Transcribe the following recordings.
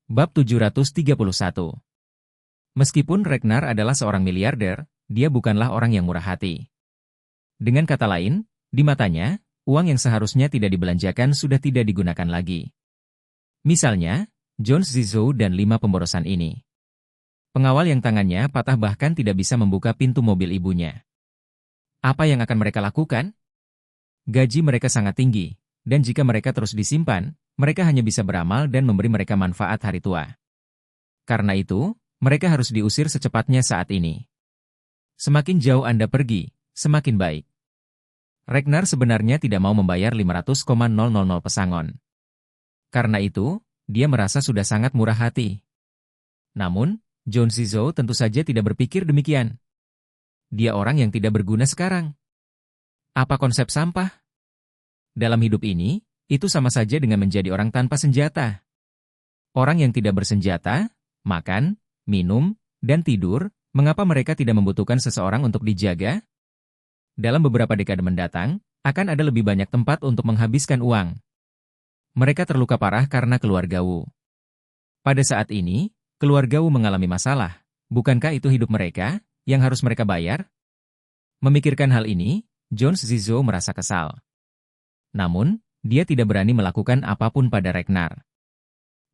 Bab 731. Meskipun Ragnar adalah seorang miliarder, dia bukanlah orang yang murah hati. Dengan kata lain, di matanya, uang yang seharusnya tidak dibelanjakan sudah tidak digunakan lagi. Misalnya, Jones Zizou dan 5 pemborosan ini. Pengawal yang tangannya patah bahkan tidak bisa membuka pintu mobil ibunya. Apa yang akan mereka lakukan? Gaji mereka sangat tinggi, dan jika mereka terus disimpan, mereka hanya bisa beramal dan memberi mereka manfaat hari tua. Karena itu, mereka harus diusir secepatnya saat ini. Semakin jauh Anda pergi, semakin baik. Ragnar sebenarnya tidak mau membayar 500,000 pesangon. Karena itu, dia merasa sudah sangat murah hati. Namun, Jones Zizou tentu saja tidak berpikir demikian. Dia orang yang tidak berguna sekarang. Apa konsep sampah? Dalam hidup ini, itu sama saja dengan menjadi orang tanpa senjata. Orang yang tidak bersenjata, makan, minum, dan tidur, mengapa mereka tidak membutuhkan seseorang untuk dijaga? Dalam beberapa dekade mendatang, akan ada lebih banyak tempat untuk menghabiskan uang. Mereka terluka parah karena keluarga Wu. Pada saat ini, keluarga Wu mengalami masalah. Bukankah itu hidup mereka, yang harus mereka bayar? Memikirkan hal ini, Jones Zizou merasa kesal. Namun, dia tidak berani melakukan apapun pada Ragnar.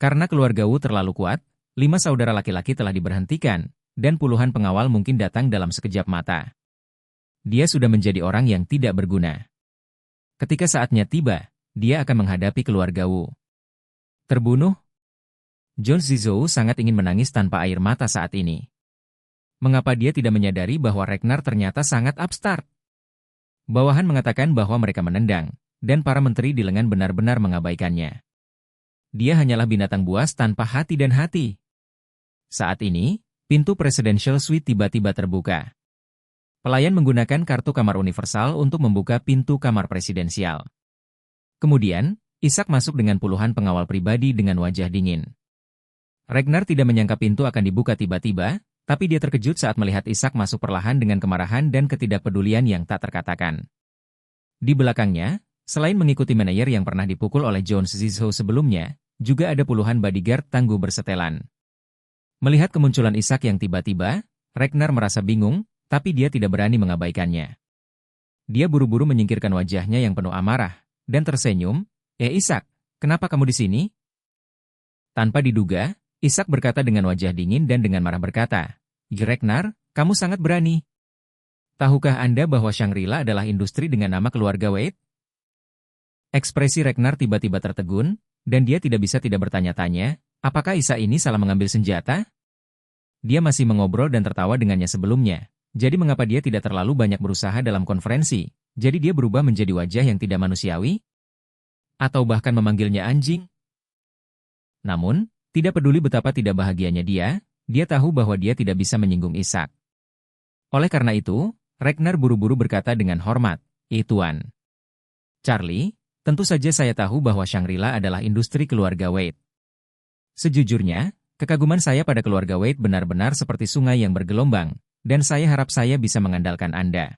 Karena keluarga Wu terlalu kuat, 5 saudara laki-laki telah diberhentikan, dan puluhan pengawal mungkin datang dalam sekejap mata. Dia sudah menjadi orang yang tidak berguna. Ketika saatnya tiba, dia akan menghadapi keluarga Wu. Terbunuh? Jones Zizou sangat ingin menangis tanpa air mata saat ini. Mengapa dia tidak menyadari bahwa Ragnar ternyata sangat abstrak? Bawahan mengatakan bahwa mereka menendang, dan para menteri di lengan benar-benar mengabaikannya. Dia hanyalah binatang buas tanpa hati dan hati. Saat ini, pintu Presidential Suite tiba-tiba terbuka. Pelayan menggunakan kartu kamar universal untuk membuka pintu kamar presidensial. Kemudian, Ishak masuk dengan puluhan pengawal pribadi dengan wajah dingin. Ragnar tidak menyangka pintu akan dibuka tiba-tiba, tapi dia terkejut saat melihat Ishak masuk perlahan dengan kemarahan dan ketidakpedulian yang tak terkatakan. Di belakangnya, selain mengikuti manajer yang pernah dipukul oleh Jones Zizou sebelumnya, juga ada puluhan bodyguard tangguh bersetelan. Melihat kemunculan Ishak yang tiba-tiba, Ragnar merasa bingung, tapi dia tidak berani mengabaikannya. Dia buru-buru menyingkirkan wajahnya yang penuh amarah, dan tersenyum, Ishak, kenapa kamu di sini? Tanpa diduga, Ishak berkata dengan wajah dingin dan dengan marah berkata, Ragnar, kamu sangat berani. Tahukah Anda bahwa Shangri-La adalah industri dengan nama keluarga Wade? Ekspresi Ragnar tiba-tiba tertegun, dan dia tidak bisa tidak bertanya-tanya, apakah Ishak ini salah mengambil senjata? Dia masih mengobrol dan tertawa dengannya sebelumnya, jadi mengapa dia tidak terlalu banyak berusaha dalam konferensi, jadi dia berubah menjadi wajah yang tidak manusiawi? Atau bahkan memanggilnya anjing? Namun, tidak peduli betapa tidak bahagianya dia tahu bahwa dia tidak bisa menyinggung Ishak. Oleh karena itu, Ragnar buru-buru berkata dengan hormat, Tuan Charlie, tentu saja saya tahu bahwa Shangri-La adalah industri keluarga Wade. Sejujurnya, kekaguman saya pada keluarga Wade benar-benar seperti sungai yang bergelombang, dan saya harap saya bisa mengandalkan Anda.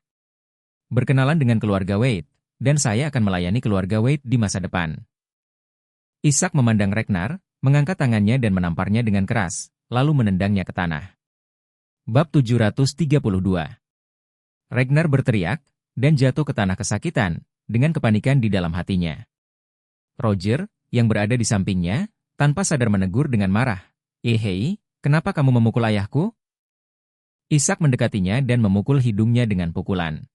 Berkenalan dengan keluarga Wade, dan saya akan melayani keluarga Wade di masa depan. Ishak memandang Ragnar, mengangkat tangannya dan menamparnya dengan keras, lalu menendangnya ke tanah. Bab 732. Ragnar berteriak, dan jatuh ke tanah kesakitan, dengan kepanikan di dalam hatinya. Roger, yang berada di sampingnya, tanpa sadar menegur dengan marah, hei, kenapa kamu memukul ayahku? Ishak mendekatinya dan memukul hidungnya dengan pukulan.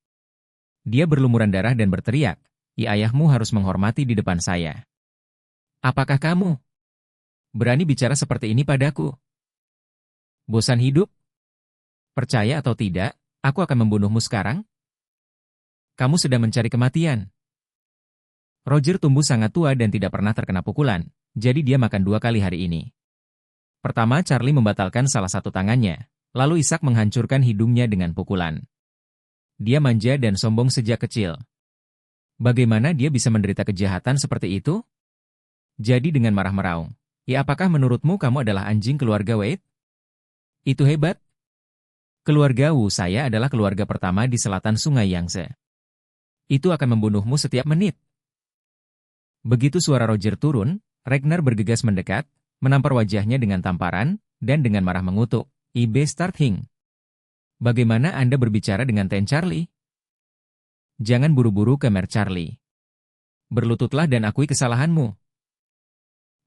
Dia berlumuran darah dan berteriak, ayahmu harus menghormati di depan saya. Apakah kamu berani bicara seperti ini padaku? Bosan hidup? Percaya atau tidak, aku akan membunuhmu sekarang. Kamu sedang mencari kematian. Roger tumbuh sangat tua dan tidak pernah terkena pukulan, jadi dia makan 2 kali hari ini. Pertama, Charlie membatalkan salah satu tangannya, lalu Ishak menghancurkan hidungnya dengan pukulan. Dia manja dan sombong sejak kecil. Bagaimana dia bisa menderita kejahatan seperti itu? Jadi dengan marah meraung, apakah menurutmu kamu adalah anjing keluarga Wade? Itu hebat. Keluarga Wu saya adalah keluarga pertama di selatan Sungai Yangtze. Itu akan membunuhmu setiap menit. Begitu suara Roger turun, Ragnar bergegas mendekat, menampar wajahnya dengan tamparan, dan dengan marah mengutuk, "IB Starting. Bagaimana Anda berbicara dengan Ten Charlie? Jangan buru-buru ke Mer Charlie. Berlututlah dan akui kesalahanmu."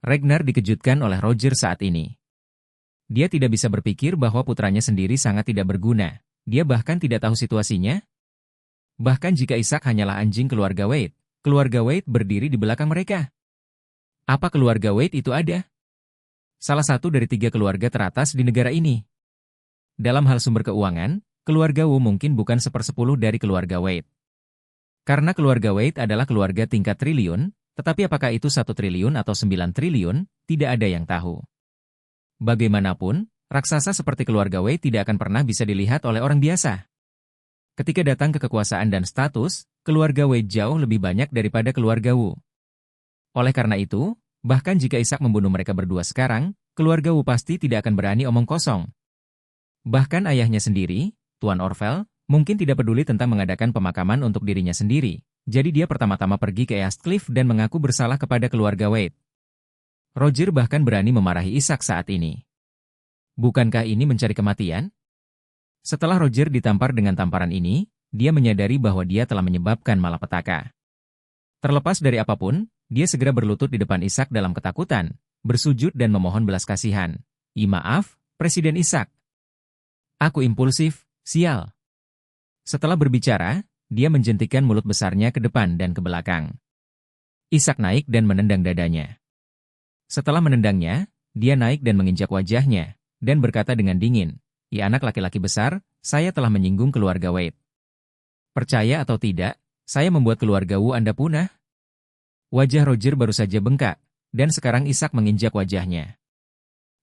Ragnar dikejutkan oleh Roger saat ini. Dia tidak bisa berpikir bahwa putranya sendiri sangat tidak berguna. Dia bahkan tidak tahu situasinya. Bahkan jika Isaac hanyalah anjing keluarga Wade berdiri di belakang mereka. Apa keluarga Wade itu ada? Salah satu dari 3 keluarga teratas di negara ini. Dalam hal sumber keuangan, keluarga Wu mungkin bukan 1/10 dari keluarga Wade. Karena keluarga Wade adalah keluarga tingkat triliun, tetapi apakah itu 1 triliun atau 9 triliun, tidak ada yang tahu. Bagaimanapun, raksasa seperti keluarga Wade tidak akan pernah bisa dilihat oleh orang biasa. Ketika datang ke kekuasaan dan status, keluarga Wade jauh lebih banyak daripada keluarga Wu. Oleh karena itu, bahkan jika Isaac membunuh mereka berdua sekarang, keluarga Wu pasti tidak akan berani omong kosong. Bahkan ayahnya sendiri, Tuan Orvel, mungkin tidak peduli tentang mengadakan pemakaman untuk dirinya sendiri. Jadi dia pertama-tama pergi ke East Cliff dan mengaku bersalah kepada keluarga Wade. Roger bahkan berani memarahi Isaac saat ini. Bukankah ini mencari kematian? Setelah Roger ditampar dengan tamparan ini, dia menyadari bahwa dia telah menyebabkan malapetaka. Terlepas dari apapun, dia segera berlutut di depan Isaac dalam ketakutan, bersujud dan memohon belas kasihan. Maaf, Presiden Isaac. Aku impulsif, sial." Setelah berbicara, dia menjentikkan mulut besarnya ke depan dan ke belakang. Isaac naik dan menendang dadanya. Setelah menendangnya, dia naik dan menginjak wajahnya, dan berkata dengan dingin, "Ya anak laki-laki besar, saya telah menyinggung keluarga Wade. Percaya atau tidak, saya membuat keluarga Wu Anda punah." Wajah Roger baru saja bengkak, dan sekarang Isaac menginjak wajahnya.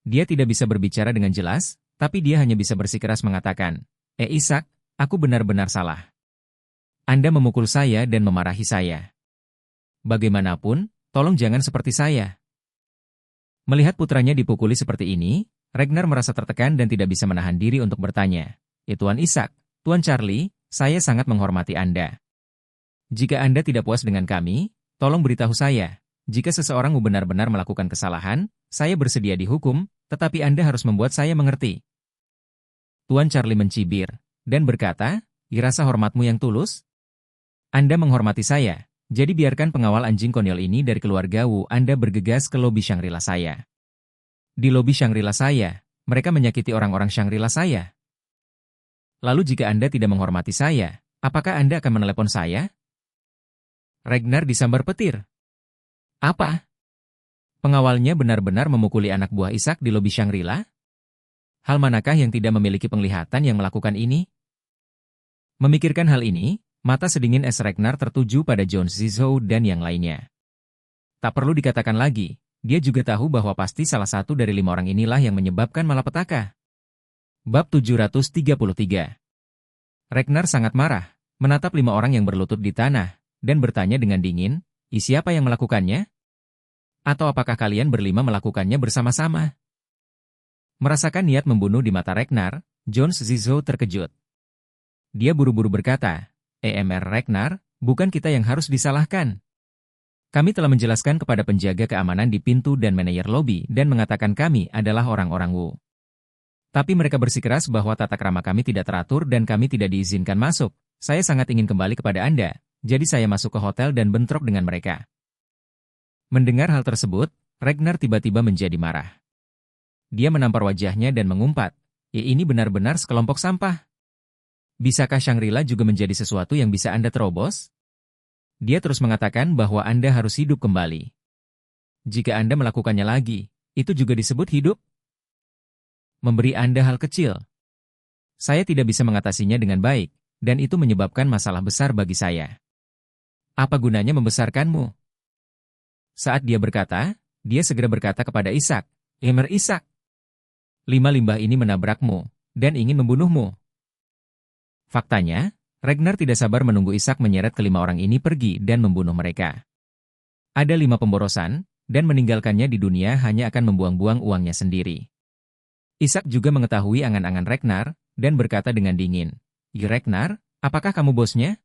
Dia tidak bisa berbicara dengan jelas, tapi dia hanya bisa bersikeras mengatakan, Isaac, aku benar-benar salah. Anda memukul saya dan memarahi saya. Bagaimanapun, tolong jangan seperti saya." Melihat putranya dipukuli seperti ini, Ragnar merasa tertekan dan tidak bisa menahan diri untuk bertanya, Tuan Isaac, Tuan Charlie, saya sangat menghormati Anda. Jika Anda tidak puas dengan kami, tolong beritahu saya. Jika seseorang benar-benar melakukan kesalahan, saya bersedia dihukum, tetapi Anda harus membuat saya mengerti." Tuan Charlie mencibir, dan berkata, "Rasa hormatmu yang tulus? Anda menghormati saya, jadi biarkan pengawal anjing konyol ini dari keluarga Wu Anda bergegas ke lobi Shangri-La saya. Di lobi Shangri-La saya, mereka menyakiti orang-orang Shangri-La saya. Lalu jika Anda tidak menghormati saya, apakah Anda akan menelepon saya?" Ragnar disambar petir. Apa? Pengawalnya benar-benar memukuli anak buah Isaac di lobi Shangri-La? Hal manakah yang tidak memiliki penglihatan yang melakukan ini? Memikirkan hal ini, mata sedingin es Ragnar tertuju pada Jon Zizou dan yang lainnya. Tak perlu dikatakan lagi, dia juga tahu bahwa pasti salah satu dari 5 orang inilah yang menyebabkan malapetaka. Bab 733. Ragnar sangat marah, menatap 5 orang yang berlutut di tanah, dan bertanya dengan dingin, siapa yang melakukannya? Atau apakah kalian berlima melakukannya bersama-sama? Merasakan niat membunuh di mata Ragnar, Jon Zizou terkejut. Dia buru-buru berkata, Ragnar, bukan kita yang harus disalahkan. Kami telah menjelaskan kepada penjaga keamanan di pintu dan manajer lobi dan mengatakan kami adalah orang-orang Wu. Tapi mereka bersikeras bahwa tata krama kami tidak teratur dan kami tidak diizinkan masuk. Saya sangat ingin kembali kepada Anda, jadi saya masuk ke hotel dan bentrok dengan mereka. Mendengar hal tersebut, Ragnar tiba-tiba menjadi marah. Dia menampar wajahnya dan mengumpat, ini benar-benar sekelompok sampah. Bisakah Shangri-La juga menjadi sesuatu yang bisa Anda terobos? Dia terus mengatakan bahwa Anda harus hidup kembali. Jika Anda melakukannya lagi, itu juga disebut hidup? Memberi Anda hal kecil. Saya tidak bisa mengatasinya dengan baik, dan itu menyebabkan masalah besar bagi saya. Apa gunanya membesarkanmu? Saat dia berkata, dia segera berkata kepada Isaac, Isaac, 5 limbah ini menabrakmu, dan ingin membunuhmu. Faktanya, Ragnar tidak sabar menunggu Isaac menyeret ke 5 orang ini pergi dan membunuh mereka. Ada 5 pemborosan, dan meninggalkannya di dunia hanya akan membuang-buang uangnya sendiri. Isaac juga mengetahui angan-angan Ragnar, dan berkata dengan dingin, Ragnar, apakah kamu bosnya?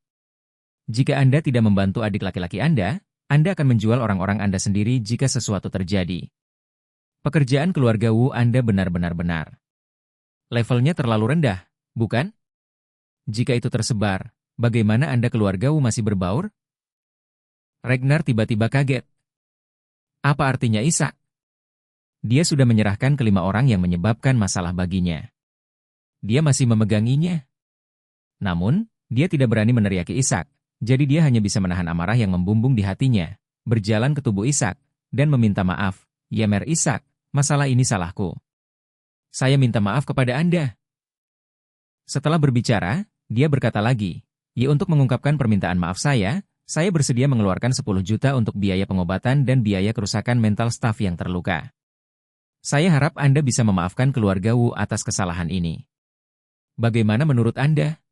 Jika Anda tidak membantu adik laki-laki Anda akan menjual orang-orang Anda sendiri jika sesuatu terjadi. Pekerjaan keluarga Wu Anda benar-benar. Levelnya terlalu rendah, bukan? Jika itu tersebar, bagaimana Anda keluarga Wu masih berbaur? Ragnar tiba-tiba kaget. Apa artinya Ishak? Dia sudah menyerahkan kelima orang yang menyebabkan masalah baginya. Dia masih memeganginya. Namun, dia tidak berani meneriaki Ishak, jadi dia hanya bisa menahan amarah yang membumbung di hatinya, berjalan ke tubuh Ishak, dan meminta maaf. Yemer Ishak, masalah ini salahku. Saya minta maaf kepada Anda. Setelah berbicara, dia berkata lagi, ya untuk mengungkapkan permintaan maaf saya bersedia mengeluarkan 10 juta untuk biaya pengobatan dan biaya kerusakan mental staf yang terluka. Saya harap Anda bisa memaafkan keluarga Wu atas kesalahan ini. Bagaimana menurut Anda?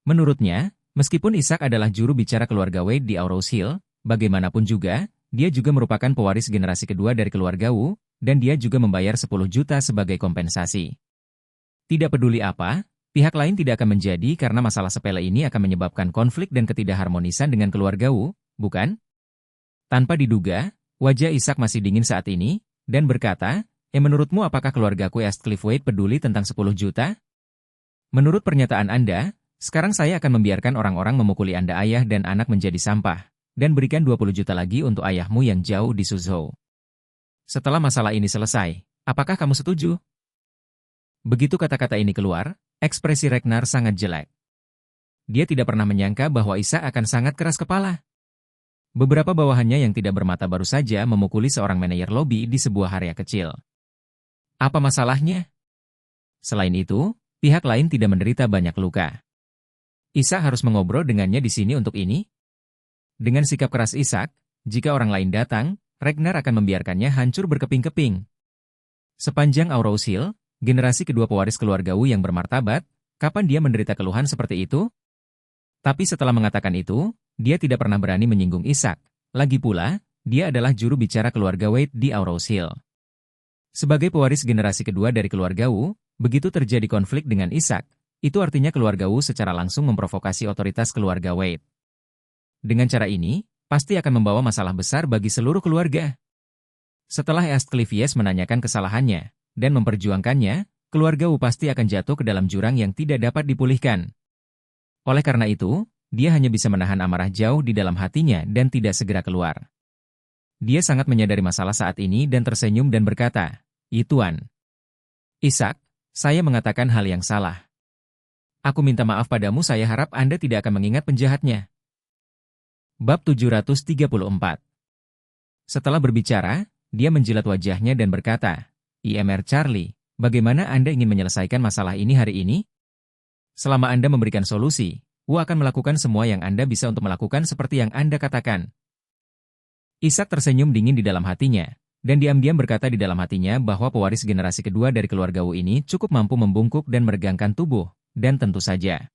Menurutnya, meskipun Ishak adalah juru bicara keluarga Wade di Aurous Hill, bagaimanapun juga, dia juga merupakan pewaris generasi kedua dari keluarga Wu, dan dia juga membayar 10 juta sebagai kompensasi. Tidak peduli apa, pihak lain tidak akan menjadi karena masalah sepele ini akan menyebabkan konflik dan ketidakharmonisan dengan keluarga Wu, bukan? Tanpa diduga, wajah Ishak masih dingin saat ini, dan berkata, menurutmu apakah keluargaku Eastcliff Wade peduli tentang 10 juta? Menurut pernyataan Anda, sekarang saya akan membiarkan orang-orang memukuli Anda ayah dan anak menjadi sampah, dan berikan 20 juta lagi untuk ayahmu yang jauh di Suzhou. Setelah masalah ini selesai, apakah kamu setuju? Begitu kata-kata ini keluar, ekspresi Ragnar sangat jelek. Dia tidak pernah menyangka bahwa Ishak akan sangat keras kepala. Beberapa bawahannya yang tidak bermata baru saja memukuli seorang manajer lobi di sebuah area kecil. Apa masalahnya? Selain itu, pihak lain tidak menderita banyak luka. Ishak harus mengobrol dengannya di sini untuk ini? Dengan sikap keras Ishak, jika orang lain datang, Ragnar akan membiarkannya hancur berkeping-keping. Sepanjang Aurous Hill, generasi kedua pewaris keluarga Wu yang bermartabat, kapan dia menderita keluhan seperti itu? Tapi setelah mengatakan itu, dia tidak pernah berani menyinggung Ishak. Lagi pula, dia adalah juru bicara keluarga Wade di Aurous Hill. Sebagai pewaris generasi kedua dari keluarga Wu, begitu terjadi konflik dengan Ishak, itu artinya keluarga Wu secara langsung memprovokasi otoritas keluarga Wade. Dengan cara ini, pasti akan membawa masalah besar bagi seluruh keluarga. Setelah Eastcliff menanyakan kesalahannya dan memperjuangkannya, keluarga Wu pasti akan jatuh ke dalam jurang yang tidak dapat dipulihkan. Oleh karena itu, dia hanya bisa menahan amarah jauh di dalam hatinya dan tidak segera keluar. Dia sangat menyadari masalah saat ini dan tersenyum dan berkata, Tuan. Ishak, saya mengatakan hal yang salah. Aku minta maaf padamu, saya harap Anda tidak akan mengingat penjahatnya. Bab 734. Setelah berbicara, dia menjilat wajahnya dan berkata, IMR Charlie, bagaimana Anda ingin menyelesaikan masalah ini hari ini? Selama Anda memberikan solusi, Wu akan melakukan semua yang Anda bisa untuk melakukan seperti yang Anda katakan. Ishak tersenyum dingin di dalam hatinya, dan diam-diam berkata di dalam hatinya bahwa pewaris generasi kedua dari keluarga Wu ini cukup mampu membungkuk dan meregangkan tubuh, dan tentu saja.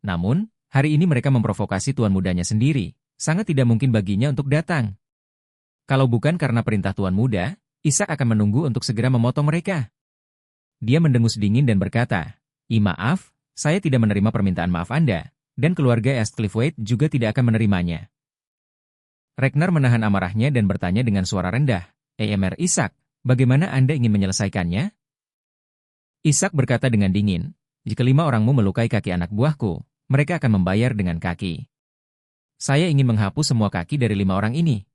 Namun, hari ini mereka memprovokasi tuan mudanya sendiri, sangat tidak mungkin baginya untuk datang. Kalau bukan karena perintah tuan muda, Ishak akan menunggu untuk segera memotong mereka. Dia mendengus dingin dan berkata, maaf, saya tidak menerima permintaan maaf Anda, dan keluarga Eastcliff Wade juga tidak akan menerimanya. Ragnar menahan amarahnya dan bertanya dengan suara rendah, EMR Ishak, bagaimana Anda ingin menyelesaikannya? Ishak berkata dengan dingin, jika 5 orangmu melukai kaki anak buahku, mereka akan membayar dengan kaki. Saya ingin menghapus semua kaki dari 5 orang ini.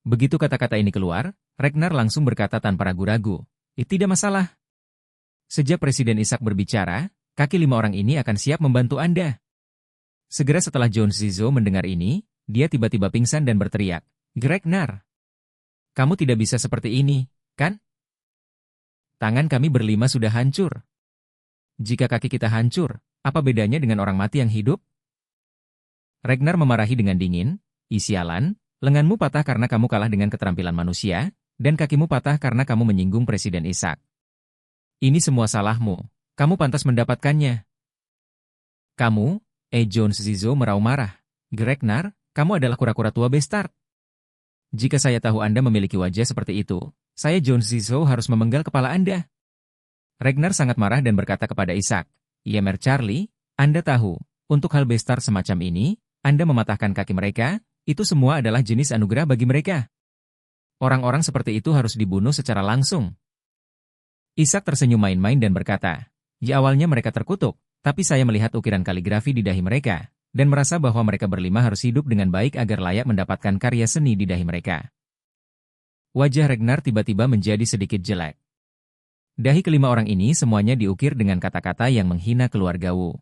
Begitu kata-kata ini keluar, Ragnar langsung berkata tanpa ragu-ragu, tidak masalah. Sejak Presiden Ishak berbicara, kaki 5 orang ini akan siap membantu Anda. Segera setelah John Zizo mendengar ini, dia tiba-tiba pingsan dan berteriak, Ragnar, kamu tidak bisa seperti ini, kan? Tangan kami berlima sudah hancur. Jika kaki kita hancur, apa bedanya dengan orang mati yang hidup? Ragnar memarahi dengan dingin, sialan, lenganmu patah karena kamu kalah dengan keterampilan manusia, dan kakimu patah karena kamu menyinggung Presiden Ishak. Ini semua salahmu, kamu pantas mendapatkannya. Kamu, John Zizo merau marah. Ragnar, kamu adalah kura-kura tua bestard. Jika saya tahu Anda memiliki wajah seperti itu, saya John Zizo harus memenggal kepala Anda. Ragnar sangat marah dan berkata kepada Ishak, Yemer Charlie, Anda tahu, untuk hal bestard semacam ini, Anda mematahkan kaki mereka, itu semua adalah jenis anugerah bagi mereka. Orang-orang seperti itu harus dibunuh secara langsung. Ishak tersenyum main-main dan berkata, ya awalnya mereka terkutuk, tapi saya melihat ukiran kaligrafi di dahi mereka, dan merasa bahwa mereka berlima harus hidup dengan baik agar layak mendapatkan karya seni di dahi mereka. Wajah Ragnar tiba-tiba menjadi sedikit jelek. Dahi kelima orang ini semuanya diukir dengan kata-kata yang menghina keluarga Wu.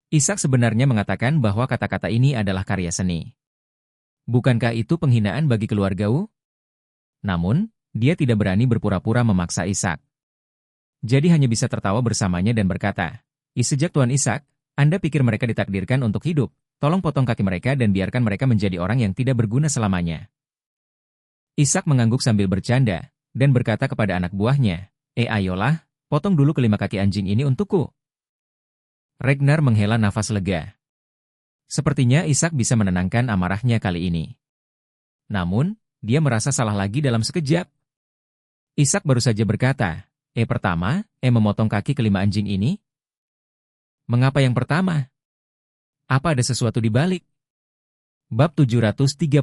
Ishak sebenarnya mengatakan bahwa kata-kata ini adalah karya seni. Bukankah itu penghinaan bagi keluarga Wu? Namun, dia tidak berani berpura-pura memaksa Ishak. Jadi hanya bisa tertawa bersamanya dan berkata, sejak Tuan Ishak, Anda pikir mereka ditakdirkan untuk hidup, tolong potong kaki mereka dan biarkan mereka menjadi orang yang tidak berguna selamanya. Ishak mengangguk sambil bercanda, dan berkata kepada anak buahnya, ayolah, potong dulu kelima kaki anjing ini untukku. Ragnar menghela nafas lega. Sepertinya Ishak bisa menenangkan amarahnya kali ini. Namun, dia merasa salah lagi dalam sekejap. Ishak baru saja berkata, pertama, memotong kaki kelima anjing ini? Mengapa yang pertama? Apa ada sesuatu di balik? Bab 735.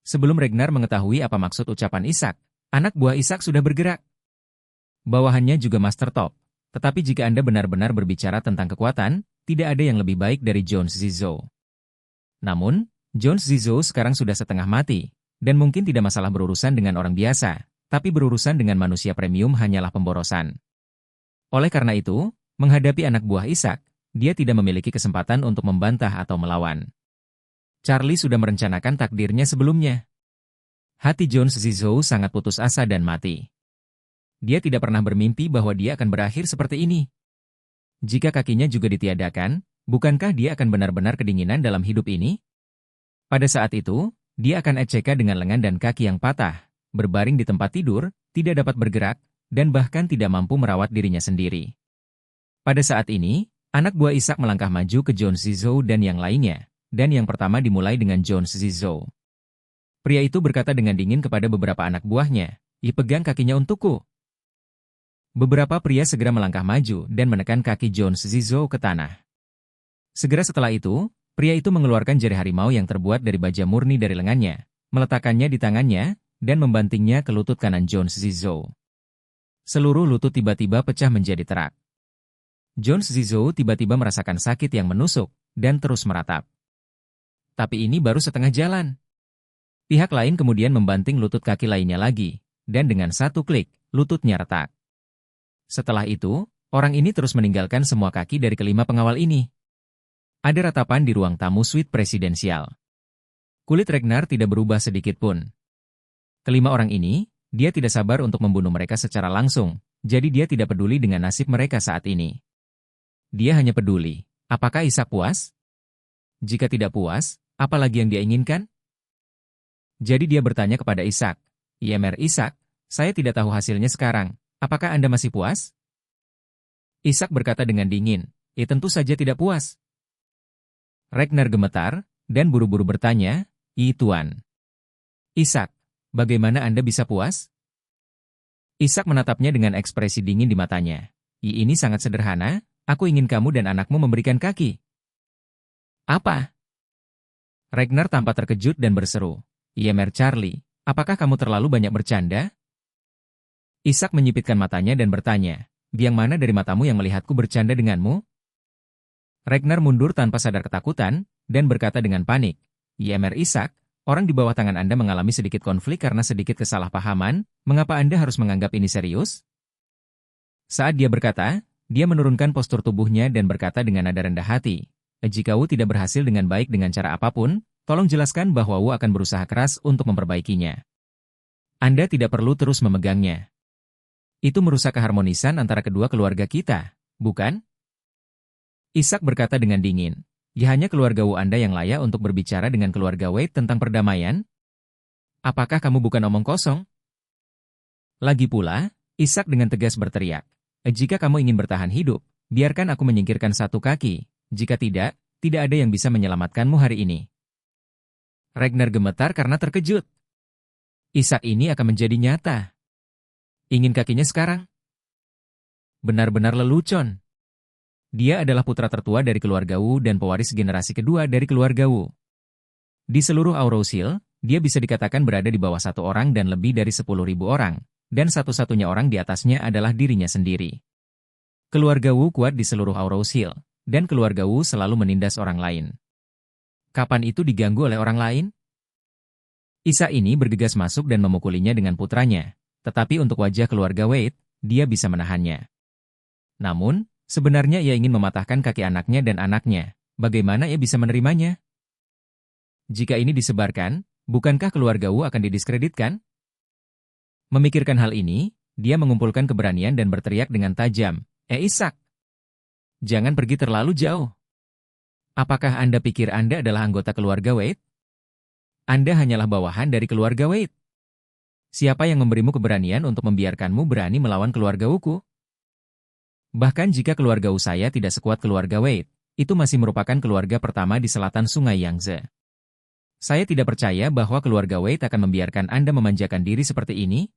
Sebelum Ragnar mengetahui apa maksud ucapan Ishak, anak buah Ishak sudah bergerak. Bawahannya juga master top. Tetapi jika Anda benar-benar berbicara tentang kekuatan, tidak ada yang lebih baik dari Jones Zizo. Namun, Jones Zizo sekarang sudah setengah mati, dan mungkin tidak masalah berurusan dengan orang biasa, tapi berurusan dengan manusia premium hanyalah pemborosan. Oleh karena itu, menghadapi anak buah Ishak, dia tidak memiliki kesempatan untuk membantah atau melawan. Charlie sudah merencanakan takdirnya sebelumnya. Hati Jones Zizo sangat putus asa dan mati. Dia tidak pernah bermimpi bahwa dia akan berakhir seperti ini. Jika kakinya juga ditiadakan, bukankah dia akan benar-benar kedinginan dalam hidup ini? Pada saat itu, dia akan eceka dengan lengan dan kaki yang patah, berbaring di tempat tidur, tidak dapat bergerak, dan bahkan tidak mampu merawat dirinya sendiri. Pada saat ini, anak buah Ishak melangkah maju ke Jones Zizo dan yang lainnya, dan yang pertama dimulai dengan Jones Zizo. Pria itu berkata dengan dingin kepada beberapa anak buahnya, pegang kakinya untukku. Beberapa pria segera melangkah maju dan menekan kaki Jones Zizo ke tanah. Segera setelah itu, pria itu mengeluarkan jari harimau yang terbuat dari baja murni dari lengannya, meletakkannya di tangannya, dan membantingnya ke lutut kanan Jones Zizo. Seluruh lutut tiba-tiba pecah menjadi terak. Jones Zizo tiba-tiba merasakan sakit yang menusuk, dan terus meratap. Tapi ini baru setengah jalan. Pihak lain kemudian membanting lutut kaki lainnya lagi, dan dengan satu klik, lututnya retak. Setelah itu, orang ini terus meninggalkan semua kaki dari kelima pengawal ini. Ada ratapan di ruang tamu suite presidensial. Kulit Ragnar tidak berubah sedikit pun. Kelima orang ini, dia tidak sabar untuk membunuh mereka secara langsung, jadi dia tidak peduli dengan nasib mereka saat ini. Dia hanya peduli, apakah Ishak puas? Jika tidak puas, apa lagi yang dia inginkan? Jadi dia bertanya kepada Ishak, Ishak, saya tidak tahu hasilnya sekarang, apakah Anda masih puas? Ishak berkata dengan dingin, tentu saja tidak puas. Ragnar gemetar, dan buru-buru bertanya, Tuan. Ishak, bagaimana Anda bisa puas? Ishak menatapnya dengan ekspresi dingin di matanya. Ini sangat sederhana, aku ingin kamu dan anakmu memberikan kaki. Apa? Ragnar tampak terkejut dan berseru. Charlie, apakah kamu terlalu banyak bercanda? Ishak menyipitkan matanya dan bertanya, biang mana dari matamu yang melihatku bercanda denganmu? Ragnar mundur tanpa sadar ketakutan, dan berkata dengan panik, Ishak, orang di bawah tangan Anda mengalami sedikit konflik karena sedikit kesalahpahaman, mengapa Anda harus menganggap ini serius? Saat dia berkata, dia menurunkan postur tubuhnya dan berkata dengan nada rendah hati, jika Wu tidak berhasil dengan baik dengan cara apapun, tolong jelaskan bahwa Wu akan berusaha keras untuk memperbaikinya. Anda tidak perlu terus memegangnya. Itu merusak keharmonisan antara kedua keluarga kita, bukan? Ishak berkata dengan dingin, hanya keluarga Wu Anda yang layak untuk berbicara dengan keluarga Wade tentang perdamaian? Apakah kamu bukan omong kosong? Lagi pula, Ishak dengan tegas berteriak, jika kamu ingin bertahan hidup, biarkan aku menyingkirkan satu kaki, jika tidak, tidak ada yang bisa menyelamatkanmu hari ini. Ragnar gemetar karena terkejut. Ishak ini akan menjadi nyata. Ingin kakinya sekarang? Benar-benar lelucon. Dia adalah putra tertua dari keluarga Wu dan pewaris generasi kedua dari keluarga Wu. Di seluruh Aurosil, dia bisa dikatakan berada di bawah satu orang dan lebih dari 10.000 orang, dan satu-satunya orang di atasnya adalah dirinya sendiri. Keluarga Wu kuat di seluruh Aurous Hill, dan keluarga Wu selalu menindas orang lain. Kapan itu diganggu oleh orang lain? Isa ini bergegas masuk dan memukulinya dengan putranya, tetapi untuk wajah keluarga Wade, dia bisa menahannya. Namun, sebenarnya ia ingin mematahkan kaki anaknya dan anaknya. Bagaimana ia bisa menerimanya? Jika ini disebarkan, bukankah keluarga Wu akan didiskreditkan? Memikirkan hal ini, dia mengumpulkan keberanian dan berteriak dengan tajam, Ishak! Jangan pergi terlalu jauh. Apakah Anda pikir Anda adalah anggota keluarga Wade? Anda hanyalah bawahan dari keluarga Wade. Siapa yang memberimu keberanian untuk membiarkanmu berani melawan keluarga Wuku? Bahkan jika keluarga Wu saya tidak sekuat keluarga Wade, itu masih merupakan keluarga pertama di selatan Sungai Yangtze. Saya tidak percaya bahwa keluarga Wade akan membiarkan Anda memanjakan diri seperti ini,